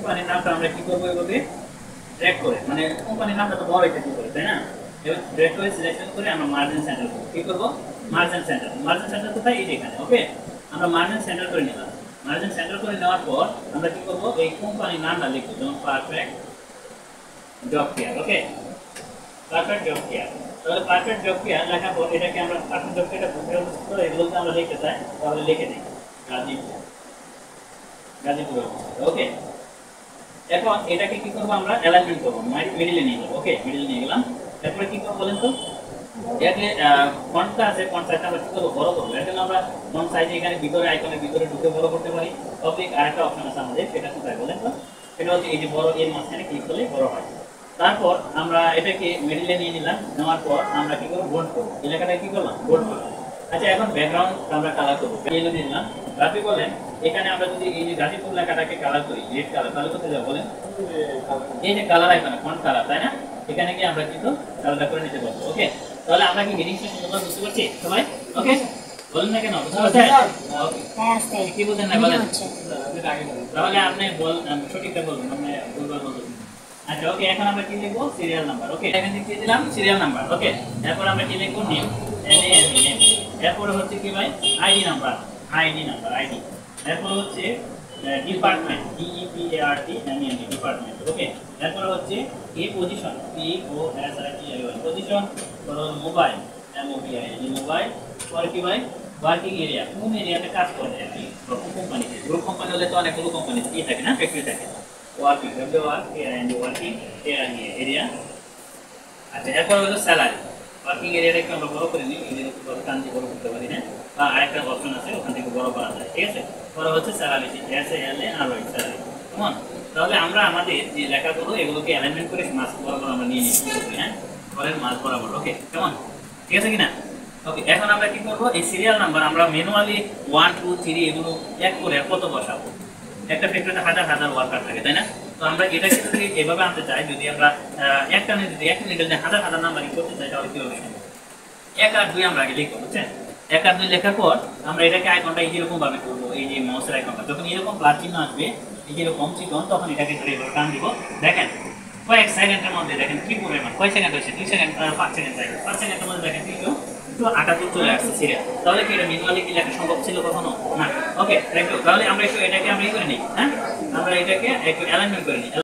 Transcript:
কোম্পানির নামটা আমরা কি করব এভাবে ড্র্যাগ করে, মানে কোম্পানির নামটা তো বড় একটা কি করে, তাই না? এবার ড্র্যাগ করে সিলেকশন করে আমরা মার্জিন সেন্টার করব। কি করব? Margin centre. মার্জিন সেন্টার কোথায়? এই যে এখানে। ওকে, আমরা মার্জিন সেন্টার করে নিলাম। মার্জিন সেন্টার করে নেওয়ার পর আমরা কি করব? এই কোম্পানির নামটা লিখব, যেমন পারফেক্ট জব কেয়ার। ওকে, পারফেক্ট জব কেয়ার। তাহলে পারফেক্ট জব কেয়ার লেখার পর এটাকে আমরা পারফেক্ট জব কেয়ারটা বুঝতে তো এগুলোকে আমরা লিখতে চাই, তাহলে লিখে দিই গাজীপুর। গাজীপুর। ওকে, এখন এটাকে কি করব? আমরা অ্যালাইনমেন্ট করব, মিডলে নিয়ে যাব। ওকে, মিডলে নিয়ে গেলাম। তারপরে কি করব বলেন তো? এটাকে ফন্টটা আছে, ফন্ট সাইজটা আমরা কি করব? বড় করব। এখানে আমরা ফন্ট সাইজে এখানে ভিতরে আইকনের ভিতরে ঢুকে বড় করতে পারি। অবলিক আরেকটা অপশন আছে আমাদের, সেটা কোথায় বলেন তো? সেটা হচ্ছে এই যে বড়, এর মাঝখানে ক্লিক করলে বড় হয়। তারপর আমরা এটাকে মিডলে নিয়ে নিলাম। নেওয়ার পর আমরা কি করব? বোল্ড করব। এই লেখাটা কি করলাম? বোল্ড করলাম। আচ্ছা, এখন ব্যাকগ্রাউন্ড আমরা কালার করব। ইয়েলো দিয়ে দিলাম। গ্রাফিক বলেন, এখানে আমরা যদি এই যে গাজীপুর লেখাটাকে কালার করি রেড কালার, তাহলে কোথায় যাবো বলেন? এই যে কালার আইকনে ফন্ট কালার, তাই না? এখানে গিয়ে আমরা কিন্তু কালারটা করে নিতে পারবো। ওকে, তাহলে আমরা কি হেডিংসটা সুন্দরভাবে বুঝতে পারছি সবাই? ওকে, বলেন না কেন? বুঝতে পারছেন? ওকে, কি বুঝেন না বলেন? তাহলে আপনি সঠিকটা বলবেন, আপনি ভুলভাল বলবেন। আচ্ছা, ওকে, এখন আমরা কি লিখবো? Serial number. ওকে, এখানে দিয়ে দিলাম সিরিয়াল নাম্বার। ওকে, এরপর আমরা কি লিখবো? Name, name. এরপর হচ্ছে কি ভাই? ID number, ID number, ID. এরপর হচ্ছে ডিপার্টমেন্ট, DEPART, ডিপার্টমেন্ট। ওকে, এরপর হচ্ছে এ position, POSITION, position. Mobile, MOBILE, mobile. পরে কি ভাই? ওয়ার্কিং এরিয়া, কোন এরিয়াতে কাজ করে আর কি, কোম্পানিতে। গ্রুপ কোম্পানি হলে তো অনেকগুলো কোম্পানি থাকে না, ফ্যাক্টরি থাকে। Working, working area. আচ্ছা, এরপর হলো স্যালারি। ওয়ার্কিং এরিয়াটা একটু আমরা বড় করে নিই, এরিয়া একটু কান্তি বড় করতে পারি না, বা আরেকটা অপশন আছে ওখান থেকে বড় করা যায়। ঠিক আছে, পরে হচ্ছে স্যালারি, SALARY, স্যালারি। কেমন? তাহলে আমরা আমাদের যে লেখাগুলো এগুলোকে অ্যালাইনমেন্ট করে মাস বরাবর আমরা নিয়ে নিচ্ছি। হ্যাঁ, পরের মাস বরাবর। ওকে, কেমন? ঠিক আছে কিনা? ওকে, এখন আমরা কি করবো? এই সিরিয়াল নাম্বার আমরা ম্যানুয়ালি 1 2 3 এগুলো এক করে কত বসাবো? একটা ফ্যাক্টরিতে হাজার হাজার ওয়ার্কার থাকে, তাই না? তো আমরা এটাকে যদি এভাবে আনতে চাই, যদি আমরা একটা মিনিটে হাজার হাজার নাম্বারিং করতে চাই, তাহলে কিভাবে সম্ভব? 1 আর 2 আমরা আগে লিখবো, বুঝছেন? 1 আর 2 লেখার পর আমরা এটাকে আইকনটা এইরকম ভাবে করবো। এই যে মাউসের আইকনটা যখন এরকম প্লাস চিহ্ন আসবে, এই যেরকম চিকন, তখন এটাকে ধরে এভাবে টান দিব। দেখেন কয়েক সেকেন্ডের মধ্যে দেখেন কি পরিমাণ, কয় সেকেন্ড হয়েছে? 2 সেকেন্ড, 5 সেকেন্ড যায়। 5 সেকেন্ডের মধ্যে দেখেন কিন্তু 78 চলে আসছে সিরিয়াল। তাহলে কি এটা ম্যানুয়ালি কি লেখা সম্ভব ছিল কখনো? না। ওকে, থ্যাংক ইউ। তাহলে আমরা একটু এটাকে আমরা করে নিই। হ্যাঁ, আমরা এটাকে একটু অ্যালাইনমেন্ট করে নিই।